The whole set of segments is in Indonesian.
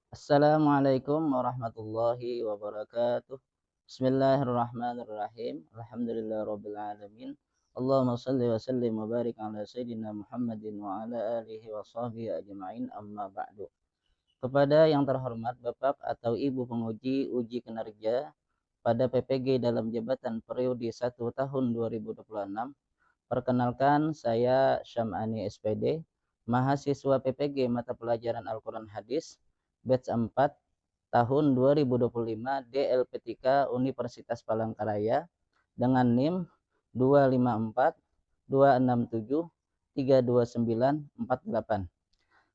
Assalamualaikum warahmatullahi wabarakatuh. Bismillahirrahmanirrahim. Alhamdulillahirabbil alamin. Allahumma shalli wa sallim wa barik ala sayyidina Muhammadin wa ala alihi wa sahbihi ajma'in, amma ba'du. Kepada yang terhormat Bapak atau Ibu penguji uji kinerja pada PPG dalam jabatan periode 1 tahun 2026, perkenalkan saya Syam'ani SPD, mahasiswa PPG mata pelajaran Al-Quran Hadis, batch 4 tahun 2025 DLP3 Universitas Palangkaraya dengan NIM 254 267 32948.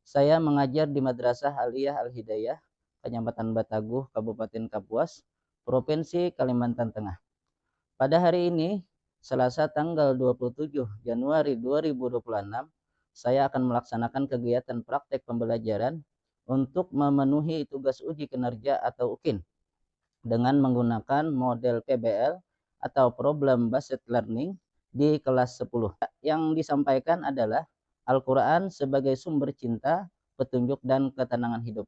Saya mengajar di Madrasah Aliyah Al-Hidayah, Kecamatan Bataguh, Kabupaten Kapuas, Provinsi Kalimantan Tengah. Pada hari ini, Selasa tanggal 27 Januari 2026, saya akan melaksanakan kegiatan praktek pembelajaran untuk memenuhi tugas uji kinerja atau UKIN dengan menggunakan model PBL atau Problem Based Learning di kelas 10. Yang disampaikan adalah Al-Quran sebagai sumber cinta, petunjuk, dan ketenangan hidup.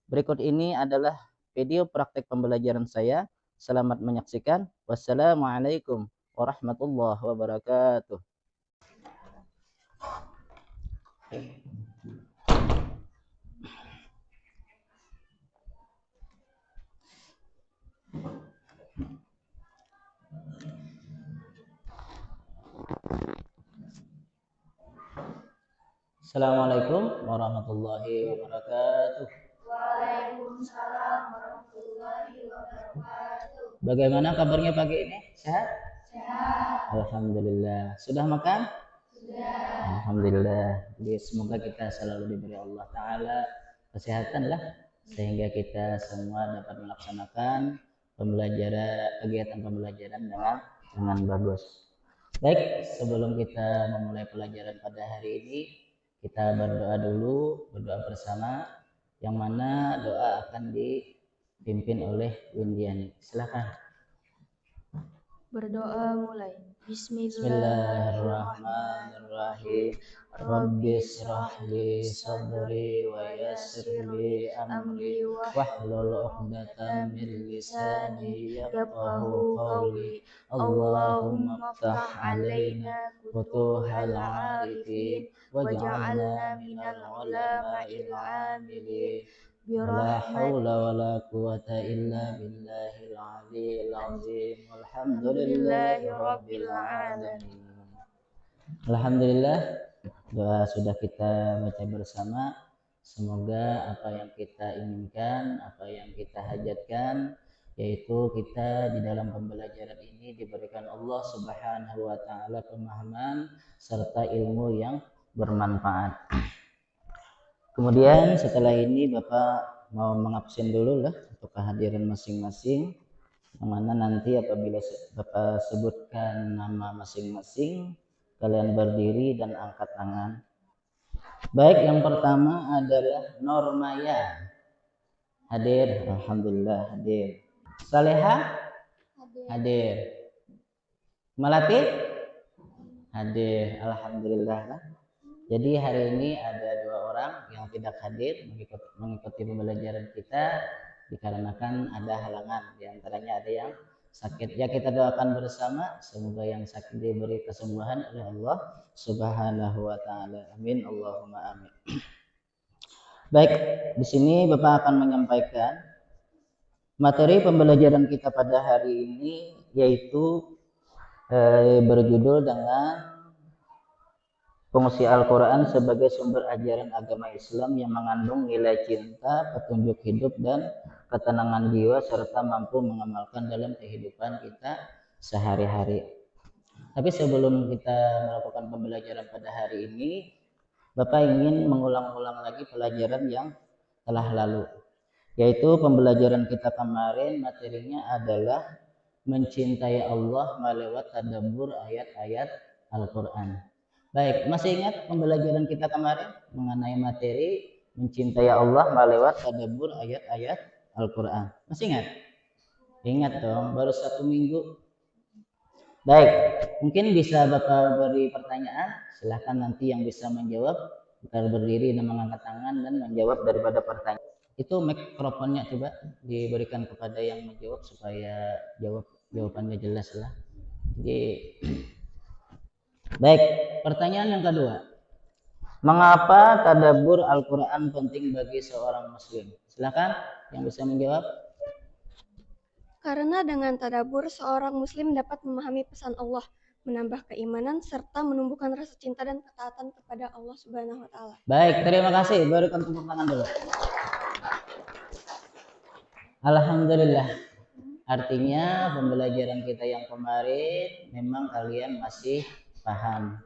Berikut ini adalah video praktek pembelajaran saya. Selamat menyaksikan. Wassalamualaikum warahmatullahi wabarakatuh. Assalamualaikum warahmatullahi wabarakatuh. Waalaikumsalam warahmatullahi wabarakatuh. Bagaimana kabarnya pagi ini? Sehat? Sehat. Alhamdulillah. Sudah makan? Sudah. Alhamdulillah. Jadi semoga kita selalu diberi Allah Ta'ala kesehatan lah, sehingga kita semua dapat melaksanakan kegiatan pembelajaran dengan bagus. Baik, sebelum kita memulai pelajaran pada hari ini, kita berdoa dulu, berdoa bersama, yang mana doa akan dipimpin oleh Windiani. Silakan. Berdoa mulai. Bismillahirrahmanirrahim. Rabbi shrah li sadri wa yassir li amri wahlul 'uqdatam min lisani yafqahu qawli. Allahumma iftah 'alaina futuhal 'arifin waj'alna minal ulama'il 'amilin. La haula wala quwata illa billahil aliyil azim. Alhamdulillahi rabbil alamin. Alhamdulillah, doa sudah kita baca bersama. Semoga apa yang kita inginkan, apa yang kita hajatkan, yaitu kita di dalam pembelajaran ini diberikan Allah Subhanahu wa Ta'ala pemahaman serta ilmu yang bermanfaat. Kemudian setelah ini Bapak mau mengabsen dulu lah untuk kehadiran masing-masing, yang mana nanti apabila Bapak sebutkan nama masing-masing, kalian berdiri dan angkat tangan. Baik, yang pertama adalah Normaya. Hadir, alhamdulillah hadir. Saleha? Hadir. Melati? Hadir, alhamdulillah lah. Jadi hari ini ada 2 orang yang tidak hadir mengikuti pembelajaran kita dikarenakan ada halangan. Di antaranya ada yang sakit. Ya, kita doakan bersama semoga yang sakit diberi kesembuhan oleh Allah Subhanahu wa Ta'ala. Amin, Allahumma amin. Baik, di sini Bapak akan menyampaikan materi pembelajaran kita pada hari ini, yaitu berjudul dengan fungsi Al-Quran sebagai sumber ajaran agama Islam yang mengandung nilai cinta, petunjuk hidup, dan ketenangan jiwa, serta mampu mengamalkan dalam kehidupan kita sehari-hari. Tapi sebelum kita melakukan pembelajaran pada hari ini, Bapak ingin mengulang-ulang lagi pelajaran yang telah lalu, yaitu pembelajaran kita kemarin materinya adalah mencintai Allah melalui tadabbur ayat-ayat Al-Quran. Baik, masih ingat pembelajaran kita kemarin mengenai materi mencintai Allah melalui tadabbur ayat-ayat Al-Quran? Masih ingat? Ingat dong, baru 1 minggu. Baik, mungkin bisa Bapak beri pertanyaan. Silahkan nanti yang bisa menjawab Bapak berdiri dan mengangkat tangan dan menjawab daripada pertanyaan. itu mikrofonnya coba diberikan kepada yang menjawab supaya jawabannya jelas lah. Jadi baik, pertanyaan yang kedua. Mengapa tadabbur Al-Qur'an penting bagi seorang muslim? Silakan yang bisa menjawab. Karena dengan tadabbur seorang muslim dapat memahami pesan Allah, menambah keimanan serta menumbuhkan rasa cinta dan ketaatan kepada Allah Subhanahu wa taala. Baik, terima kasih. Berikan tepuk tangan dulu. Alhamdulillah. Artinya pembelajaran kita yang kemarin memang kalian masih paham.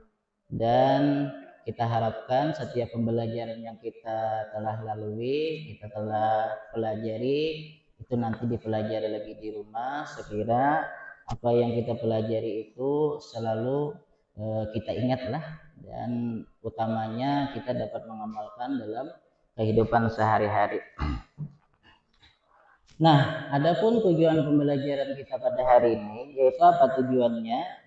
Dan kita harapkan setiap pembelajaran yang kita telah lalui, kita telah pelajari, itu nanti dipelajari lagi di rumah. Sekira apa yang kita pelajari itu selalu kita ingatlah, dan utamanya kita dapat mengamalkan dalam kehidupan sehari-hari. Nah, adapun tujuan pembelajaran kita pada hari ini, yaitu apa tujuannya?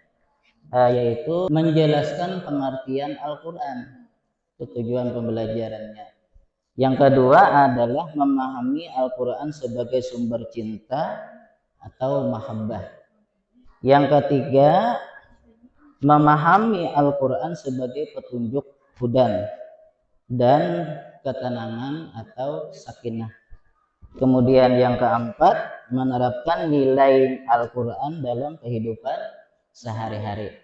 Yaitu menjelaskan pengertian Al-Quran. Itu tujuan pembelajarannya. Yang kedua adalah memahami Al-Quran sebagai sumber cinta atau mahabbah. Yang ketiga, memahami Al-Quran sebagai petunjuk hudan dan ketenangan atau sakinah. Kemudian yang keempat, menerapkan nilai Al-Quran dalam kehidupan sehari-hari.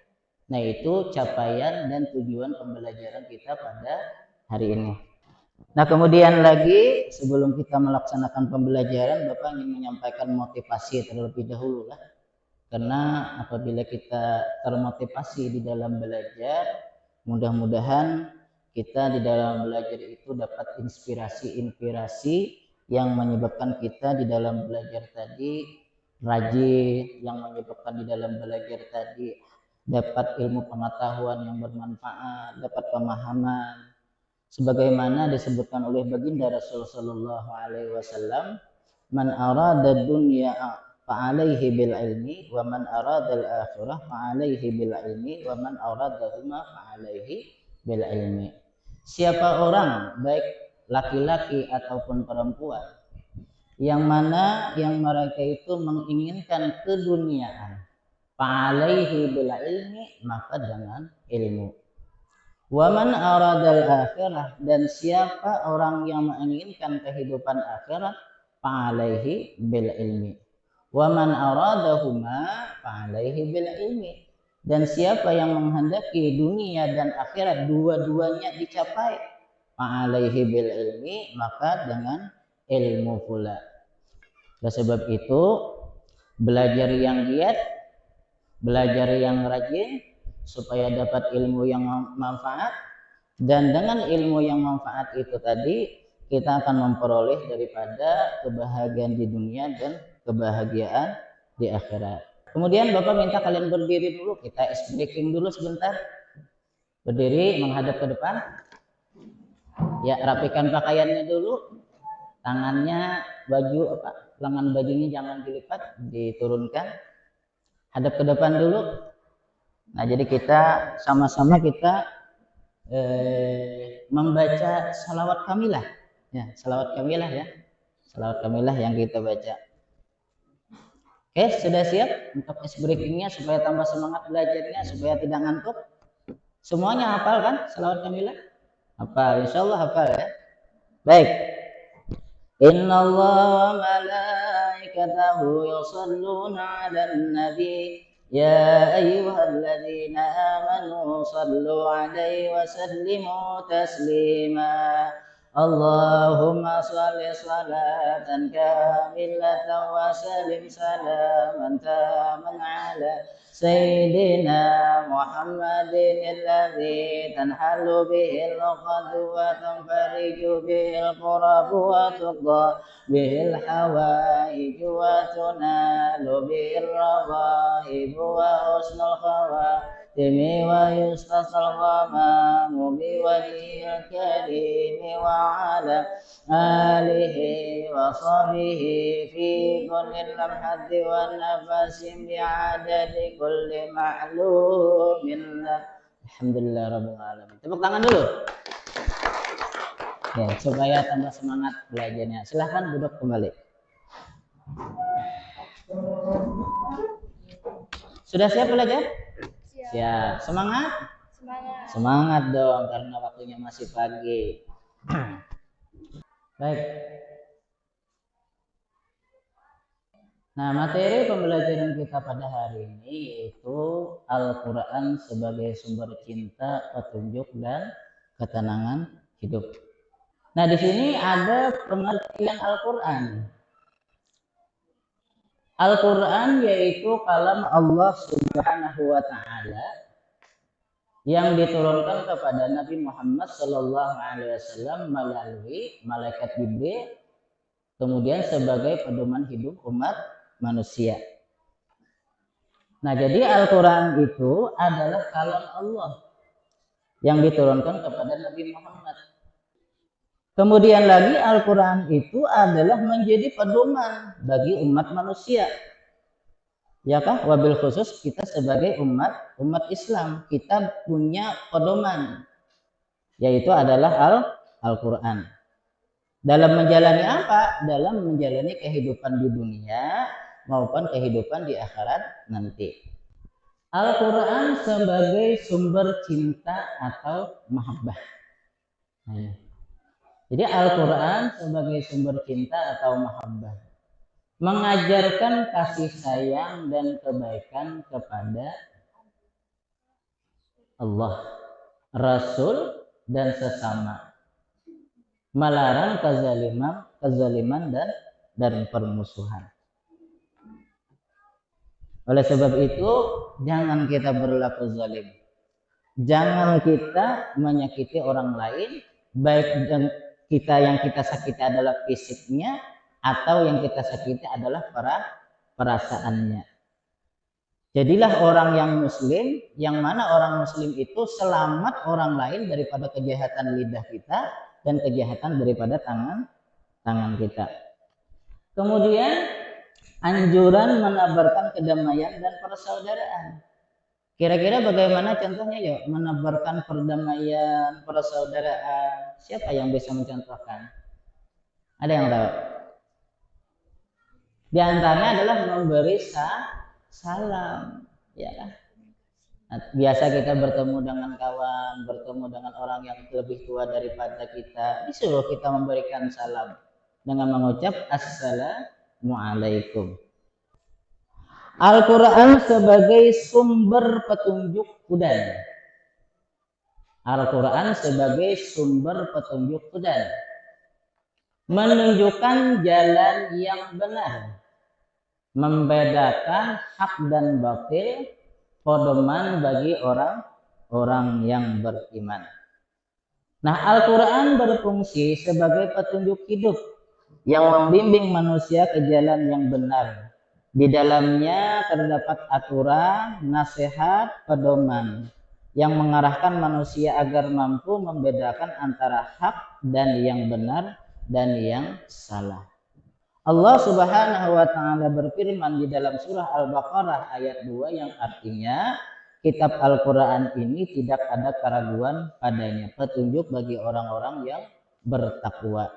Nah, itu capaian dan tujuan pembelajaran kita pada hari ini. Nah, kemudian lagi sebelum kita melaksanakan pembelajaran, Bapak ingin menyampaikan motivasi terlebih dahulu lah. Karena apabila kita termotivasi di dalam belajar, mudah-mudahan kita di dalam belajar itu dapat inspirasi yang menyebabkan kita di dalam belajar tadi rajin, yang menyebabkan di dalam belajar tadi dapat ilmu pengetahuan yang bermanfaat, dapat pemahaman. Sebagaimana disebutkan oleh baginda Rasulullah sallallahu alaihi wasallam, man arada dunya fa'alaihi bil ilmi wa man arada al akhirah fa'alaihi bil ilmi wa man aradahuma fa'alaihi bil ilmi. Siapa orang baik laki-laki ataupun perempuan yang mana yang mereka itu menginginkan keduniaan, fa'alaihi bil ilmi, maka dengan ilmu. Wa man aradal akhirah, dan siapa orang yang menginginkan kehidupan akhirat, fa'alaihi bil ilmi. Wa man aradahuma fa'alaihi bil ilmi, dan siapa yang menghendaki dunia dan akhirat dua-duanya dicapai, fa'alaihi bil ilmi, maka dengan ilmu pula. Oleh sebab itu, belajar yang giat, belajar yang rajin, supaya dapat ilmu yang manfaat, dan dengan ilmu yang manfaat itu tadi kita akan memperoleh daripada kebahagiaan di dunia dan kebahagiaan di akhirat. Kemudian Bapak minta kalian berdiri dulu, kita ice breaking dulu sebentar. Berdiri menghadap ke depan. Ya, rapikan pakaiannya dulu. Tangannya, baju lengan bajunya jangan dilipat, diturunkan. Hadap ke depan dulu. Nah, jadi kita sama-sama kita membaca salawat kamilah. Ya, salawat kamilah ya. Salawat kamilah yang kita baca. Oke, sudah siap untuk ice breakingnya supaya tambah semangat belajarnya, supaya tidak ngantuk? Semuanya hafal kan salawat kamilah? Hafal, insyaallah hafal ya. Baik. Innallaha wa malaikatahu yusholluna 'alan nabi ya ayyuhalladzina amanu shallu 'alaihi wa sallimu taslima. Allahumma shalli salatan kamilatan wa sallim salaman taman ala sayyidina Muhammadin alladzi tanhalu bihil uqadu wa tanfariju bihil qurabu wa tuqda bihil hawaiju wa tunalu bihil rabaibu wa husnul khawatimi wa yustasal ghamamu biwajhil karimi wa ala alihi wa sahbihi fi kulli lamhati wa nafasin bi'adadi kulli ma'lumin. Alhamdulillah rabbil alamin. Tepuk tangan dulu. Ya, supaya tambah semangat belajarnya. Silahkan duduk kembali. Sudah siap belajar? Siap. Semangat? Semangat. Semangat dong, karena waktunya masih pagi. Baik. Nah, materi pembelajaran kita pada hari ini yaitu Al-Quran sebagai sumber cinta, petunjuk, dan ketenangan hidup. Nah, di sini ada pengertian Al-Quran. Al-Quran yaitu kalam Allah Subhanahu wa Ta'ala yang diturunkan kepada Nabi Muhammad Sallallahu Alaihi Wasallam melalui malaikat Jibril, kemudian sebagai pedoman hidup umat manusia. Nah, jadi Al-Quran itu adalah kalam Allah yang diturunkan kepada Nabi Muhammad. Kemudian lagi Al-Quran itu adalah menjadi pedoman bagi umat manusia. Ya kan? Wabil khusus kita sebagai umat Islam, kita punya pedoman, yaitu adalah Al-Quran. Dalam menjalani apa? Dalam menjalani kehidupan di dunia maupun kehidupan di akhirat nanti. Al-Quran sebagai sumber cinta atau mahabbah. Jadi Al-Quran sebagai sumber cinta atau mahabbah mengajarkan kasih sayang dan kebaikan kepada Allah, Rasul, dan sesama. Melarang kezaliman dan permusuhan. Oleh sebab itu, jangan kita berlaku zalim. Jangan kita menyakiti orang lain, baik yang kita sakiti adalah fisiknya atau yang kita sakiti adalah perasaannya. Jadilah orang yang muslim, yang mana orang muslim itu selamat orang lain daripada kejahatan lidah kita dan kejahatan daripada tangan kita. Kemudian anjuran menebarkan kedamaian dan persaudaraan. Kira-kira bagaimana contohnya ya menebarkan perdamaian, persaudaraan? Siapa yang bisa mencontohkan? Ada yang tahu? Di antaranya adalah memberi salam, ya. Nah, biasa kita bertemu dengan kawan, bertemu dengan orang yang lebih tua daripada kita, disuruh kita memberikan salam dengan mengucap Assalamualaikum. Al-Quran sebagai sumber petunjuk hudan. Al-Quran sebagai sumber petunjuk hudan. Menunjukkan jalan yang benar. Membedakan hak dan batil, pedoman bagi orang yang beriman. Nah, Al-Quran berfungsi sebagai petunjuk hidup yang membimbing manusia ke jalan yang benar. Di dalamnya terdapat aturan, nasihat, pedoman yang mengarahkan manusia agar mampu membedakan antara hak dan yang benar dan yang salah. Allah Subhanahu wa Ta'ala berfirman di dalam surah Al-Baqarah ayat 2 yang artinya kitab Al-Quran ini tidak ada keraguan padanya, petunjuk bagi orang-orang yang bertakwa.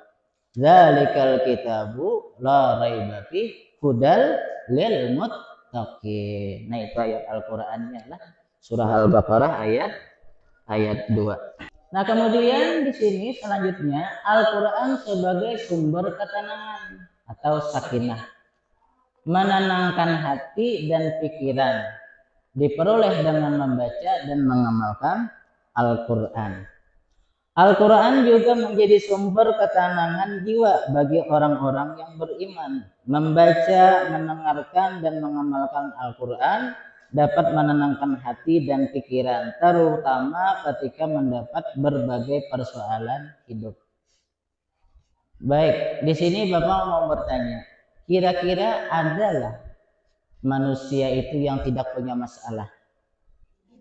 Zalikal kitabu la raiba fihi hudal lil muttaqin. Nah, itu ayat Al-Qur'annya lah. Surah Al-Baqarah ayat 2. Nah, kemudian di sini selanjutnya Al-Qur'an sebagai sumber ketenangan atau sakinah. Menenangkan hati dan pikiran. Diperoleh dengan membaca dan mengamalkan Al-Qur'an. Al-Quran juga menjadi sumber ketenangan jiwa bagi orang-orang yang beriman. Membaca, mendengarkan, dan mengamalkan Al-Quran dapat menenangkan hati dan pikiran, terutama ketika mendapat berbagai persoalan hidup. Baik, di sini Bapak mau bertanya, kira-kira adalah manusia itu yang tidak punya masalah?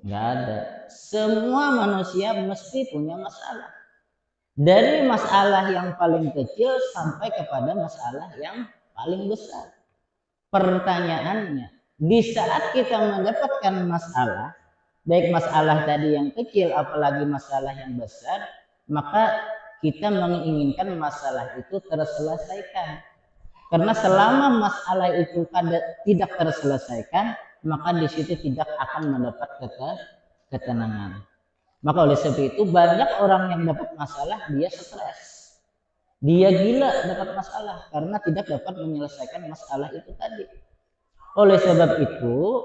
Nggak ada. Semua manusia mesti punya masalah. Dari masalah yang paling kecil sampai kepada masalah yang paling besar. Pertanyaannya, di saat kita mendapatkan masalah, baik masalah tadi yang kecil apalagi masalah yang besar, maka kita menginginkan masalah itu terselesaikan. Karena selama masalah itu tidak terselesaikan, maka di situ tidak akan mendapat ketenangan. Maka oleh sebab itu banyak orang yang dapat masalah dia stres. Dia gila dapat masalah karena tidak dapat menyelesaikan masalah itu tadi. Oleh sebab itu,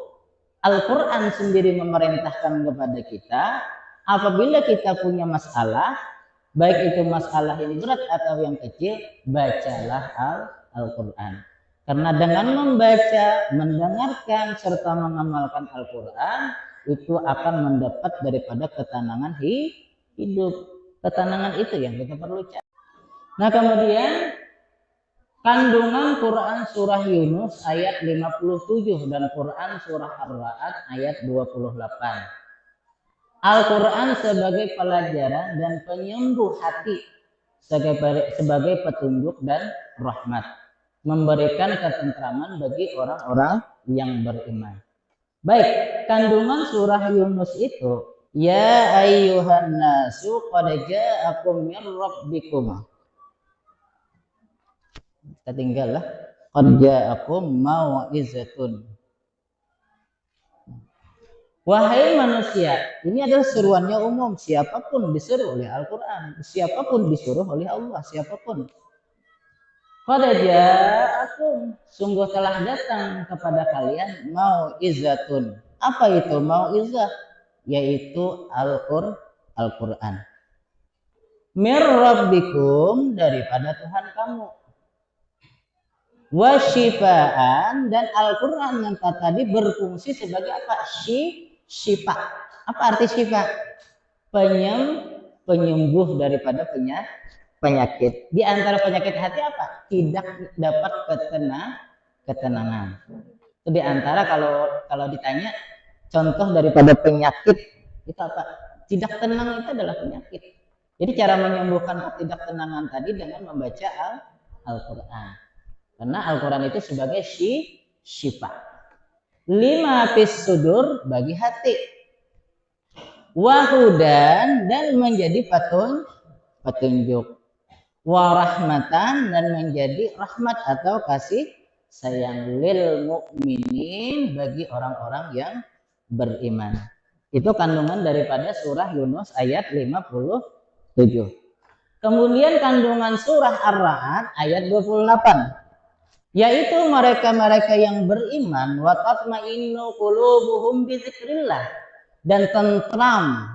Al-Quran sendiri memerintahkan kepada kita, apabila kita punya masalah, baik itu masalah yang berat atau yang kecil, bacalah Al-Quran. Karena dengan membaca, mendengarkan, serta mengamalkan Al-Quran, itu akan mendapat daripada ketenangan hidup. Ketenangan itu yang kita perlu cari. Nah kemudian, kandungan Quran surah Yunus ayat 57 dan Quran surah Ar-Ra'd ayat 28. Al-Quran sebagai pelajaran dan penyembuh hati, sebagai petunjuk dan rahmat, memberikan ketentraman bagi orang-orang yang beriman. Baik, kandungan surah Yunus itu, ya ayyuhan nasu qad ja'akum mir rabbikum. Kita tinggal lah. Qad ja'akum mau'izatun. Wahai manusia, ini adalah seruannya umum. Siapapun disuruh oleh Al-Quran, siapapun disuruh oleh Allah, siapapun. Qad ja'akum, sungguh telah datang kepada kalian mau'izatun. Apa itu mau'izah? Yaitu Al-Quran. Mir rabbikum, daripada Tuhan kamu. Wasyifaan, dan Al-Quran yang tadi berfungsi sebagai apa? Syifa. Apa arti syifa? Penyembuh daripada penyakit. Di antara penyakit hati apa? Tidak dapat ketenangan. Itu di antara kalau ditanya contoh daripada penyakit itu apa? Tidak tenang itu adalah penyakit. Jadi cara menyembuhkan ketidaktenangan tadi dengan membaca Al-Quran. Karena Al-Quran itu sebagai syifa. 5 fis sudur, bagi hati. Wahudan, dan menjadi petunjuk. Warahmatan, dan menjadi rahmat atau kasih sayang. Lil mu'minin, bagi orang-orang yang beriman. Itu kandungan daripada surah Yunus ayat 57. Kemudian kandungan surah Ar-Ra'd ayat 28. Yaitu mereka-mereka yang beriman, wa tatma'innu qulubuhum bizikrillah, dan tentram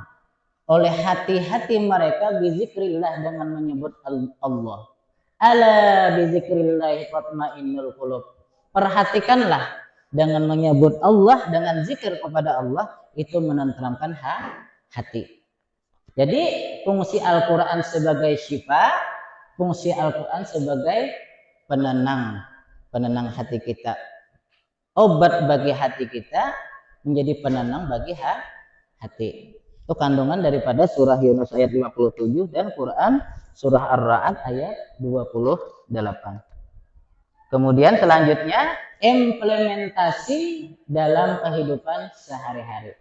oleh hati-hati mereka bizikrillah, dengan menyebut Allah. Ala bizikrillah tatma'innul qulub. Perhatikanlah, dengan menyebut Allah, dengan zikir kepada Allah, itu menentramkan hati. Jadi fungsi Al-Quran sebagai syifa, fungsi Al-Quran sebagai penenang hati kita, obat bagi hati kita, menjadi penenang bagi hati. Itu kandungan daripada surah Yunus ayat 57 dan Quran surah Ar-Ra'd ayat 28. Kemudian selanjutnya implementasi dalam kehidupan sehari-hari.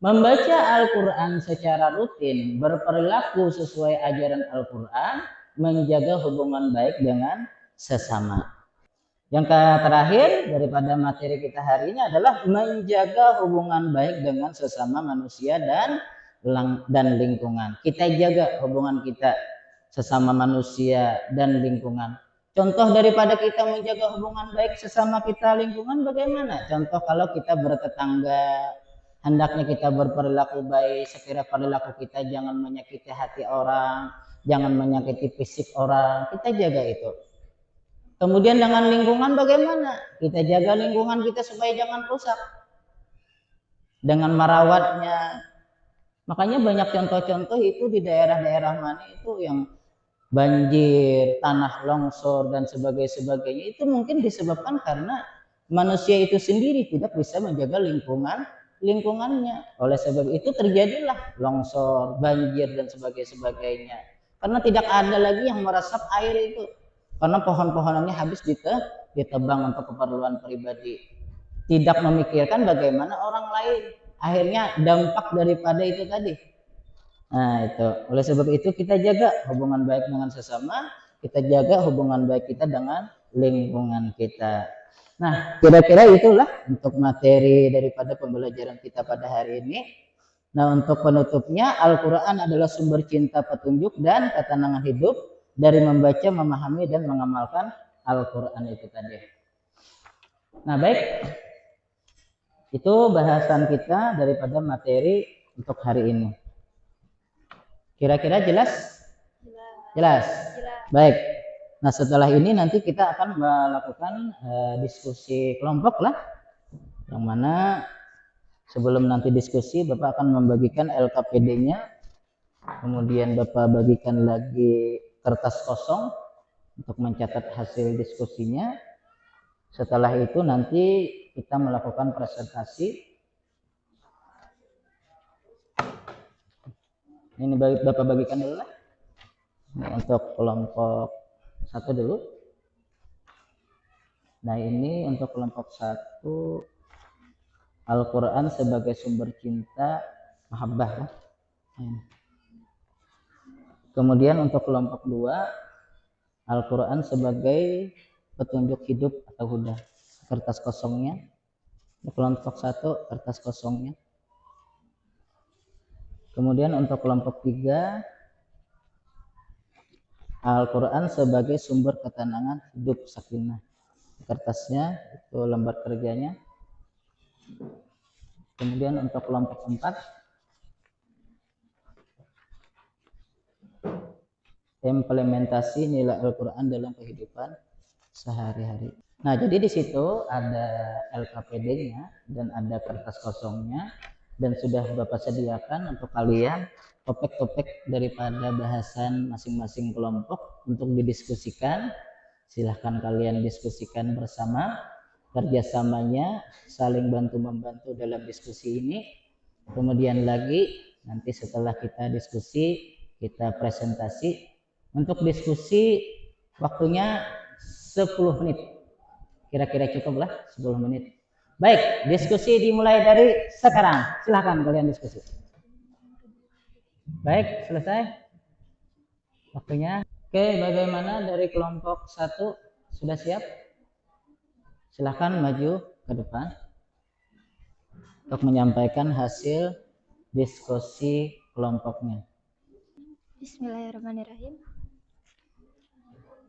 Membaca Al-Quran secara rutin, berperilaku sesuai ajaran Al-Quran, menjaga hubungan baik dengan sesama. Yang terakhir daripada materi kita hari ini adalah menjaga hubungan baik dengan sesama manusia dan lingkungan. Kita jaga hubungan kita sesama manusia dan lingkungan. Contoh daripada kita menjaga hubungan baik sesama kita lingkungan bagaimana? Contoh kalau kita bertetangga, hendaknya kita berperilaku baik, sekiranya perilaku kita jangan menyakiti hati orang, jangan menyakiti fisik orang, kita jaga itu. Kemudian dengan lingkungan bagaimana? Kita jaga lingkungan kita supaya jangan rusak. Dengan merawatnya. Makanya banyak contoh-contoh itu di daerah-daerah mana itu yang banjir, tanah longsor, dan sebagainya. Itu mungkin disebabkan karena manusia itu sendiri tidak bisa menjaga lingkungannya. Oleh sebab itu terjadilah longsor, banjir, dan sebagainya. Karena tidak ada lagi yang meresap air itu. Karena pohon-pohonannya habis ditebang untuk keperluan pribadi. Tidak memikirkan bagaimana orang lain. Akhirnya dampak daripada itu tadi. Nah, itu. Oleh sebab itu kita jaga hubungan baik dengan sesama, kita jaga hubungan baik kita dengan lingkungan kita. Nah, kira-kira itulah untuk materi daripada pembelajaran kita pada hari ini. Nah, untuk penutupnya, Al-Quran adalah sumber cinta, petunjuk, dan ketenangan hidup dari membaca, memahami, dan mengamalkan Al-Quran itu tadi. Nah, baik. Itu bahasan kita daripada materi untuk hari ini. Kira-kira jelas? Jelas? Baik. Nah, setelah ini nanti kita akan melakukan diskusi kelompok lah. Yang mana sebelum nanti diskusi, Bapak akan membagikan LKPD-nya. Kemudian Bapak bagikan lagi kertas kosong untuk mencatat hasil diskusinya. Setelah itu nanti kita melakukan presentasi. Ini Bapak bagikan dulu lah. Ini untuk kelompok 1 dulu. Nah, ini untuk kelompok 1 Al-Quran sebagai sumber cinta, mahabbah. Kemudian untuk kelompok 2 Al-Quran sebagai petunjuk hidup atau huda. Kertas kosongnya. Kelompok 1 kertas kosongnya. Kemudian untuk kelompok 3 Al-Quran sebagai sumber ketenangan hidup, sakinah. Kertasnya itu lembar kerjanya. Kemudian untuk kelompok 4 implementasi nilai Al-Quran dalam kehidupan sehari-hari. Nah, jadi di situ ada LKPD-nya dan ada kertas kosongnya, dan sudah Bapak sediakan untuk kalian topik-topik daripada bahasan masing-masing kelompok untuk didiskusikan. Silahkan kalian diskusikan bersama, kerjasamanya saling bantu-membantu dalam diskusi ini. Kemudian lagi nanti setelah kita diskusi, kita presentasi. Untuk diskusi waktunya 10 menit. Kira-kira cukup lah 10 menit. Baik, diskusi dimulai dari sekarang. Silahkan kalian diskusi. Baik, selesai waktunya. Oke, bagaimana dari kelompok 1 sudah siap? Silahkan maju ke depan untuk menyampaikan hasil diskusi kelompoknya. Bismillahirrahmanirrahim.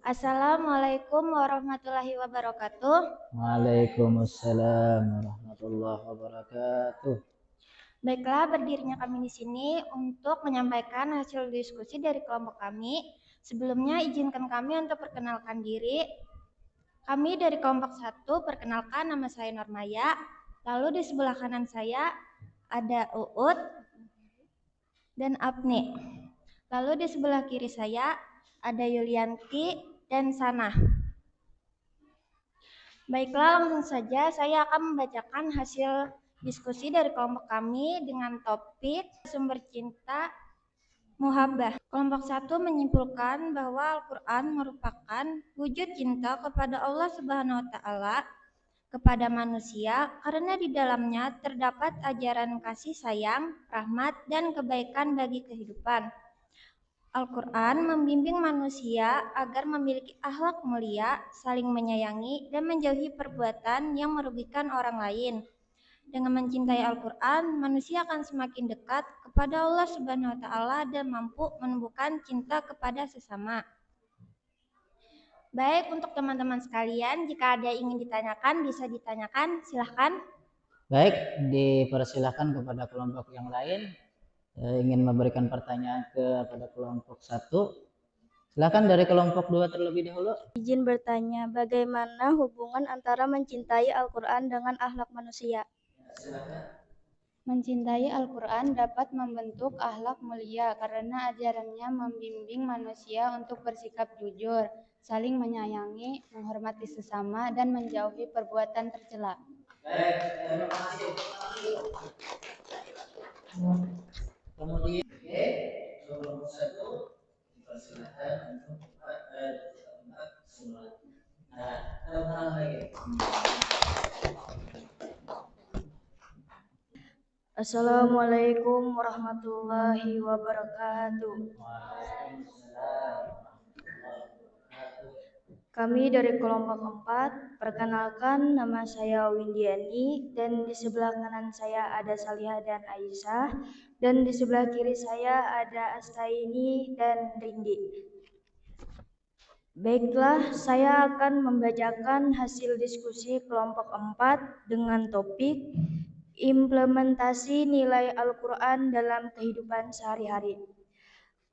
Assalamualaikum warahmatullahi wabarakatuh. Waalaikumsalam warahmatullahi wabarakatuh. Baiklah, berdirinya kami di sini untuk menyampaikan hasil diskusi dari kelompok kami. Sebelumnya izinkan kami untuk perkenalkan diri. Kami dari kelompok 1, perkenalkan nama saya Normaya. Lalu di sebelah kanan saya ada Uut dan Apni. Lalu di sebelah kiri saya ada Yulianti dan Sanah. Baiklah, langsung saja saya akan membacakan hasil diskusi dari kelompok kami dengan topik sumber cinta muhabbah. Kelompok 1 menyimpulkan bahwa Al-Quran merupakan wujud cinta kepada Allah Subhanahu wa Ta'ala kepada manusia karena di dalamnya terdapat ajaran kasih sayang, rahmat, dan kebaikan bagi kehidupan. Al-Quran membimbing manusia agar memiliki akhlak mulia, saling menyayangi, dan menjauhi perbuatan yang merugikan orang lain. Dengan mencintai Al-Quran, manusia akan semakin dekat kepada Allah Subhanahu wa Ta'ala dan mampu menumbuhkan cinta kepada sesama. Baik, untuk teman-teman sekalian, jika ada yang ingin ditanyakan, bisa ditanyakan, silahkan. Baik, dipersilahkan kepada kelompok yang lain ingin memberikan pertanyaan kepada kelompok 1. Silakan dari kelompok 2 terlebih dahulu. Izin bertanya, bagaimana hubungan antara mencintai Al-Quran dengan akhlak manusia? Silakan. Mencintai Al-Quran dapat membentuk akhlak mulia karena ajarannya membimbing manusia untuk bersikap jujur, saling menyayangi, menghormati sesama, dan menjauhi perbuatan tercela. Baik, terima kasih. Kemudian, kelompok 1 dipersilakan untuk tempat sholat. Nah, lagi. Assalamualaikum warahmatullahi wabarakatuh. Kami dari kelompok 4, perkenalkan nama saya Windiani dan di sebelah kanan saya ada Salihah dan Aisyah dan di sebelah kiri saya ada Astaini dan Rindi. Baiklah, saya akan membacakan hasil diskusi kelompok 4 dengan topik implementasi nilai Al-Quran dalam kehidupan sehari-hari.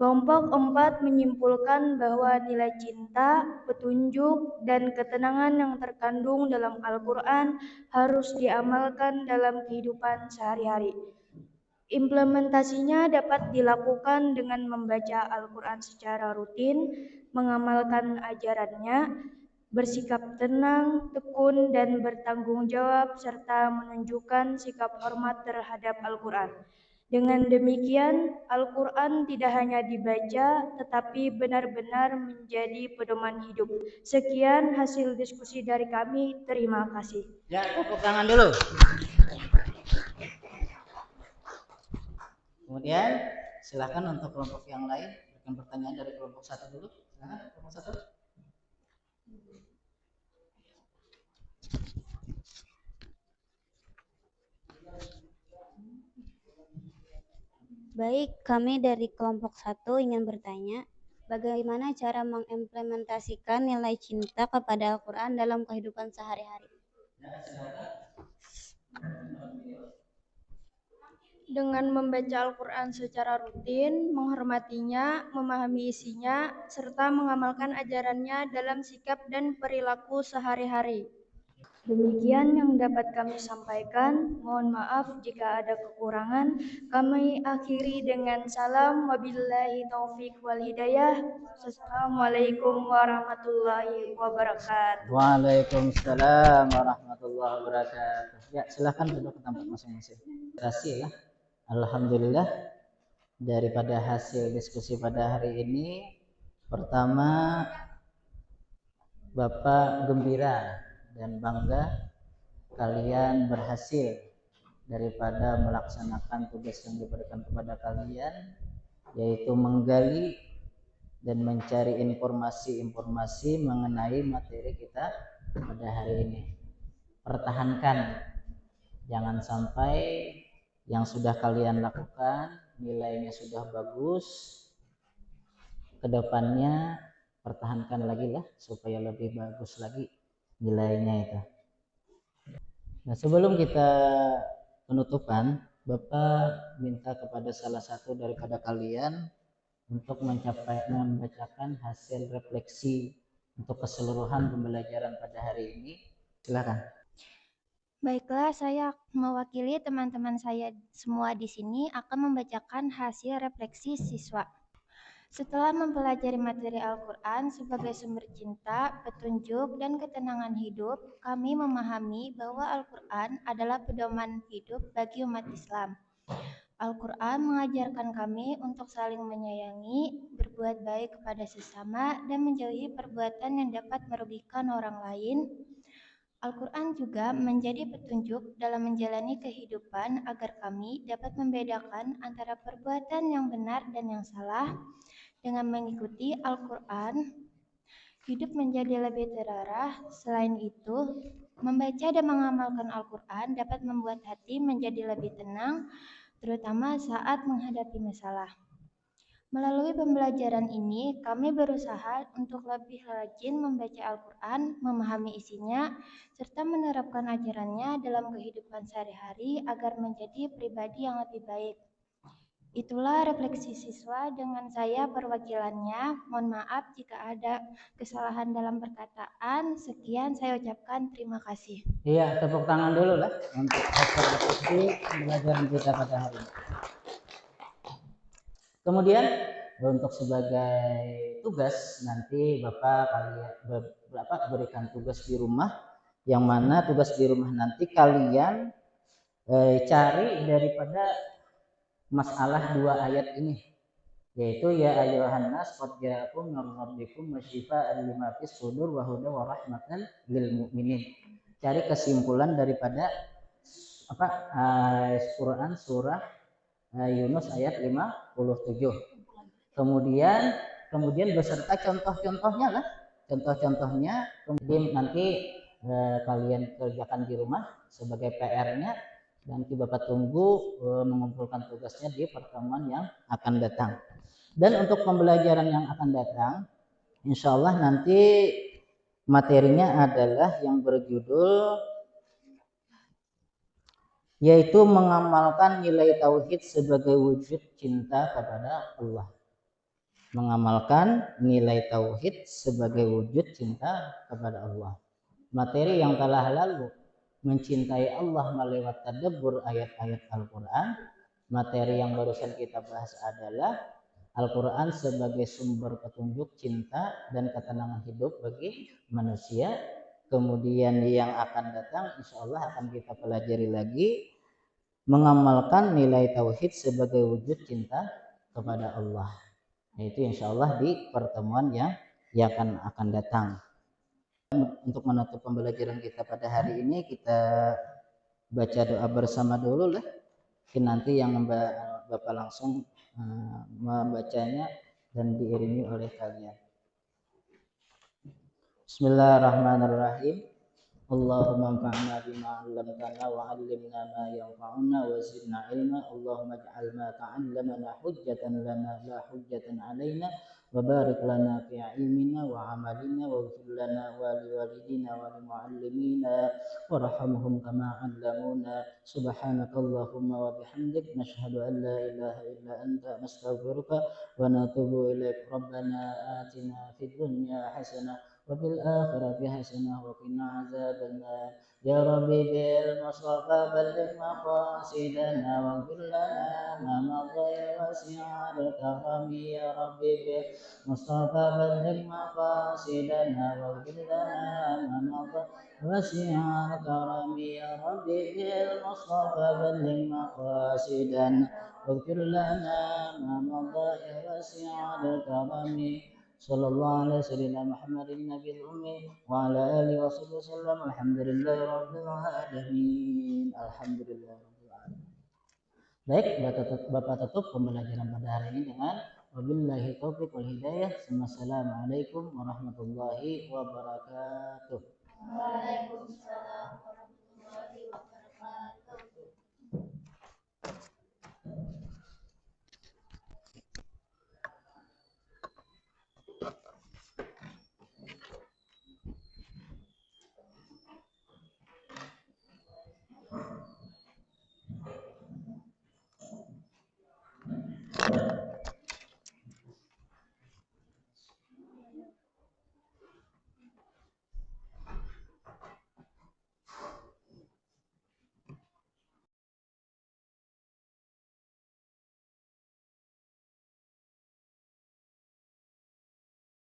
Kelompok 4 menyimpulkan bahwa nilai cinta, petunjuk, dan ketenangan yang terkandung dalam Al-Quran harus diamalkan dalam kehidupan sehari-hari. Implementasinya dapat dilakukan dengan membaca Al-Quran secara rutin, mengamalkan ajarannya, bersikap tenang, tekun, dan bertanggung jawab, serta menunjukkan sikap hormat terhadap Al-Quran. Dengan demikian, Al-Quran tidak hanya dibaca, tetapi benar-benar menjadi pedoman hidup. Sekian hasil diskusi dari kami. Terima kasih. Ya, tepuk tangan dulu. Kemudian silakan untuk kelompok yang lain berikan pertanyaan dari kelompok 1 dulu. Silakan kelompok 1. Baik, kami dari kelompok 1 ingin bertanya, bagaimana cara mengimplementasikan nilai cinta kepada Al-Quran dalam kehidupan sehari-hari? Dengan membaca Al-Quran secara rutin, menghormatinya, memahami isinya, serta mengamalkan ajarannya dalam sikap dan perilaku sehari-hari. Demikian yang dapat kami sampaikan. Mohon maaf jika ada kekurangan. Kami akhiri dengan salam wabillahi taufik wal hidayah. Assalamualaikum warahmatullahi wabarakatuh. Waalaikumsalam warahmatullahi wabarakatuh. Ya, silakan duduk ke tempat masing-masing. Terima kasih. Alhamdulillah, daripada hasil diskusi pada hari ini, pertama Bapak gembira dan bangga kalian berhasil daripada melaksanakan tugas yang diberikan kepada kalian, yaitu menggali dan mencari informasi-informasi mengenai materi kita pada hari ini. Pertahankan, jangan sampai yang sudah kalian lakukan nilainya sudah bagus, kedepannya pertahankan lagi lah supaya lebih bagus lagi nilainya itu. Nah, sebelum kita penutupan, Bapak minta kepada salah satu daripada kalian untuk membacakan hasil refleksi untuk keseluruhan pembelajaran pada hari ini. Silakan. Baiklah, saya mewakili teman-teman saya semua di sini akan membacakan hasil refleksi siswa. Setelah mempelajari materi Al-Quran sebagai sumber cinta, petunjuk, dan ketenangan hidup, kami memahami bahwa Al-Quran adalah pedoman hidup bagi umat Islam. Al-Quran mengajarkan kami untuk saling menyayangi, berbuat baik kepada sesama, dan menjauhi perbuatan yang dapat merugikan orang lain. Al-Quran juga menjadi petunjuk dalam menjalani kehidupan agar kami dapat membedakan antara perbuatan yang benar dan yang salah. Dengan mengikuti Al-Quran, hidup menjadi lebih terarah. Selain itu, membaca dan mengamalkan Al-Quran dapat membuat hati menjadi lebih tenang, terutama saat menghadapi masalah. Melalui pembelajaran ini, kami berusaha untuk lebih rajin membaca Al-Quran, memahami isinya, serta menerapkan ajarannya dalam kehidupan sehari-hari agar menjadi pribadi yang lebih baik. Itulah refleksi siswa dengan saya perwakilannya. Mohon maaf jika ada kesalahan dalam perkataan. Sekian saya ucapkan terima kasih. Iya, tepuk tangan dulu lah untuk hasil refleksi pembelajaran kita pada hari ini. Kemudian untuk sebagai tugas nanti Bapak berikan tugas di rumah, yang mana tugas di rumah nanti kalian cari daripada masalah 2 ayat ini, yaitu ya ayyuhan nas qad ja'akum min rabbikum wasyifaa'an lima fis sudur wa hudan wa rahmatan lil mu'minin. Cari kesimpulan daripada Quran surah Yunus ayat 57. Kemudian beserta contoh-contohnya lah. Contoh-contohnya kemudian nanti kalian kerjakan di rumah sebagai PR-nya. Nanti Bapak tunggu mengumpulkan tugasnya di pertemuan yang akan datang. Dan untuk pembelajaran yang akan datang, insya Allah nanti materinya adalah yang berjudul yaitu mengamalkan nilai tauhid sebagai wujud cinta kepada Allah. Mengamalkan nilai tauhid sebagai wujud cinta kepada Allah. Materi yang telah lalu, mencintai Allah melewat tadabbur ayat-ayat Al-Quran. Materi yang barusan kita bahas adalah Al-Quran sebagai sumber petunjuk cinta dan ketenangan hidup bagi manusia. Kemudian yang akan datang insya Allah akan kita pelajari lagi mengamalkan nilai tauhid sebagai wujud cinta kepada Allah. Yaitu insya Allah di pertemuan yang akan datang. Untuk menutup pembelajaran kita pada hari ini, kita baca doa bersama dulu lah. Nanti yang Bapak langsung membacanya dan diiringi oleh kalian. Bismillahirrahmanirrahim. Allahumma anfa'na bima 'allamtana wa 'allimna ma yanfa'una wa zidna ilma. Allahumma ij'al ma ta'allamana hujjatan lana la hujjatan 'alaina wa barik lana fi 'ilmina wa 'amalina waghfir lana wa liwalidina wa limu'allimina warhamhum kama 'allamuna. Subhanakallahumma wa bihamdik nashhadu an la ilaha illa anta nastaghfiruka wa natubu ilaik. Rabbana atina fid dunya hasanah وفي الآخرة حسنة وقنا عذاب النار يا ربي بالمصطفى بلغ مقاصدنا واغفر لنا ما مضى واسع الكرم يا ربي بالمصطفى بلغ مقاصدنا واغفر لنا ما مضى واسع الكرم يا ربي بالمصطفى بلغ مقاصدنا واغفر لنا ما مضى واسع الكرم صلى الله على سيدنا محمد النبي الأمي وعلى آله وصحبه وسلم. Alhamdulillah rabbil alamin. Alhamdulillah rabbil alamin. Baik, Bapak tutup pembelajaran pada hari ini dengan wabillahi taufiq wal hidayah. Assalamualaikum warahmatullahi wabarakatuh. Waalaikumsalam.